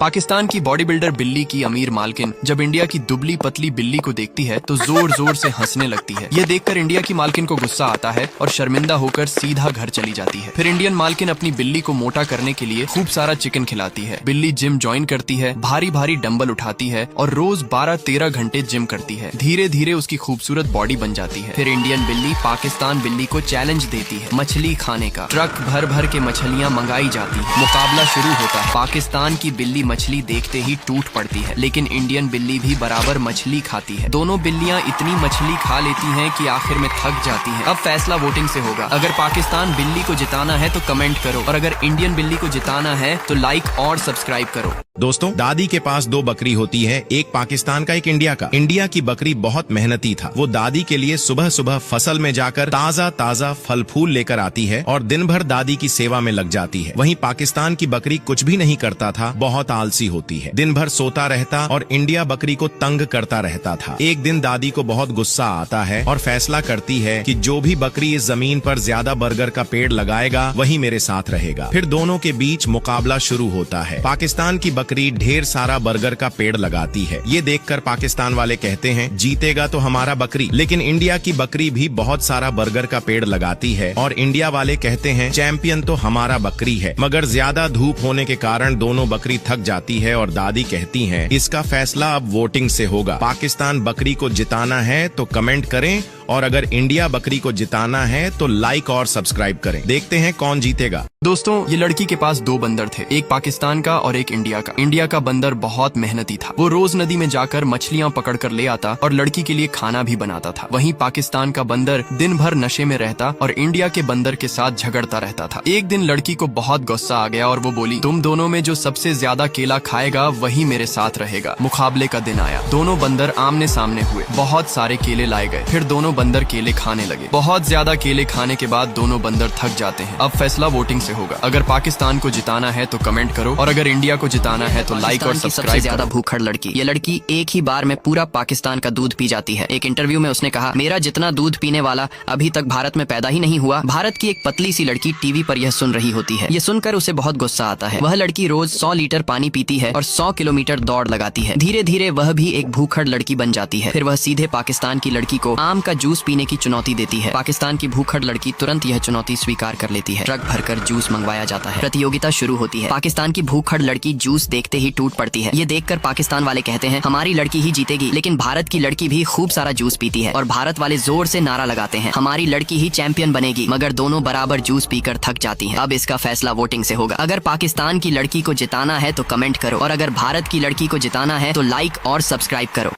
पाकिस्तान की body builder बिल्ली की अमीर मालकिन जब इंडिया की दुबली पतली बिल्ली को देखती है तो जोर जोर से हंसने लगती है। ये देखकर इंडिया की मालकिन को गुस्सा आता है और शर्मिंदा होकर सीधा घर चली जाती है। फिर इंडियन मालकिन अपनी बिल्ली को मोटा करने के लिए खूब सारा चिकन खिलाती है। बिल्ली जिम ज्वाइन करती है, भारी भारी डंबल उठाती है और रोज 12-13 घंटे जिम करती है। धीरे धीरे उसकी खूबसूरत बॉडी बन जाती है। फिर इंडियन बिल्ली पाकिस्तान बिल्ली को चैलेंज देती है मछली खाने का। ट्रक भर भर के मछलियाँ मंगाई जाती है। मुकाबला शुरू होता है। पाकिस्तान की बिल्ली मछली देखते ही टूट पड़ती है, लेकिन इंडियन बिल्ली भी बराबर मछली खाती है। दोनों बिल्लियां इतनी मछली खा लेती हैं कि आखिर में थक जाती हैं। अब फैसला वोटिंग से होगा। अगर पाकिस्तान बिल्ली को जिताना है तो कमेंट करो और अगर इंडियन बिल्ली को जिताना है तो लाइक और सब्सक्राइब करो। दोस्तों, दादी के पास 2 बकरी होती है, एक पाकिस्तान का, एक इंडिया का। इंडिया की बकरी बहुत मेहनती था। वो दादी के लिए सुबह सुबह फसल में जाकर ताजा ताजा फल फूल लेकर आती है और दिन भर दादी की सेवा में लग जाती है। वहीं पाकिस्तान की बकरी कुछ भी नहीं करता था, बहुत आलसी होती है, दिन भर सोता रहता और इंडिया बकरी को तंग करता रहता था। एक दिन दादी को बहुत गुस्सा आता है और फैसला करती है कि जो भी बकरी इस जमीन पर ज्यादा बर्गर का पेड़ लगाएगा वही मेरे साथ रहेगा। फिर दोनों के बीच मुकाबला शुरू होता है। पाकिस्तान की बकरी ढेर सारा बर्गर का पेड़ लगाती है। ये देखकर पाकिस्तान वाले कहते हैं जीतेगा तो हमारा बकरी, लेकिन इंडिया की बकरी भी बहुत सारा बर्गर का पेड़ लगाती है और इंडिया वाले कहते हैं चैंपियन तो हमारा बकरी है। मगर ज्यादा धूप होने के कारण दोनों बकरी थक जाती है और दादी कहती हैं इसका फैसला अब वोटिंग से होगा। पाकिस्तान बकरी को जिताना है तो कमेंट करें और अगर इंडिया बकरी को जिताना है तो लाइक और सब्सक्राइब करें। देखते हैं कौन जीतेगा। दोस्तों, ये लड़की के पास 2 बंदर थे, एक पाकिस्तान का और एक इंडिया का। इंडिया का बंदर बहुत मेहनती था। वो रोज नदी में जाकर मछलियां पकड़ कर ले आता और लड़की के लिए खाना भी बनाता था। वहीं पाकिस्तान का बंदर दिन भर नशे में रहता और इंडिया के बंदर के साथ झगड़ता रहता था। एक दिन लड़की को बहुत गुस्सा आ गया और वो बोली तुम दोनों में जो सबसे ज्यादा केला खाएगा वही मेरे साथ रहेगा। मुकाबले का दिन आया। दोनों बंदर आमने सामने हुए। बहुत सारे केले लाए गए। फिर दोनों बंदर केले खाने लगे। बहुत ज्यादा केले खाने के बाद दोनों बंदर थक जाते हैं। अब फैसला वोटिंग से होगा। अगर पाकिस्तान को जिताना है तो कमेंट करो और अगर इंडिया को जिताना है तो लाइक और सब्सक्राइब करो। ज्यादा भूखड़ लड़की। ये लड़की एक ही बार में पूरा पाकिस्तान का दूध पी जाती है। एक इंटरव्यू में उसने कहा मेरा जितना दूध पीने वाला अभी तक भारत में पैदा ही नहीं हुआ। भारत की एक पतली सी लड़की टीवी पर यह सुन रही होती है। ये सुनकर उसे बहुत गुस्सा आता है। वह लड़की रोज 100 लीटर पानी पीती है और 100 किलोमीटर दौड़ लगाती है। धीरे धीरे वह भी एक भूखड़ लड़की बन जाती है। फिर वह सीधे पाकिस्तान की लड़की को आम का जूस पीने की चुनौती देती है। पाकिस्तान की भूखड़ लड़की तुरंत यह चुनौती स्वीकार कर लेती है। ट्रक भरकर जूस मंगवाया जाता है। प्रतियोगिता शुरू होती है। पाकिस्तान की भूखड़ लड़की जूस देखते ही टूट पड़ती है। ये देखकर पाकिस्तान वाले कहते हैं हमारी लड़की ही जीतेगी, लेकिन भारत की लड़की भी खूब सारा जूस पीती है और भारत वाले जोर से नारा लगाते हैं हमारी लड़की ही चैंपियन बनेगी। मगर दोनों बराबर जूस पीकर थक जाती हैं। अब इसका फैसला वोटिंग से होगा। अगर पाकिस्तान की लड़की को जिताना है तो कमेंट करो और अगर भारत की लड़की को जिताना है तो लाइक और सब्सक्राइब करो।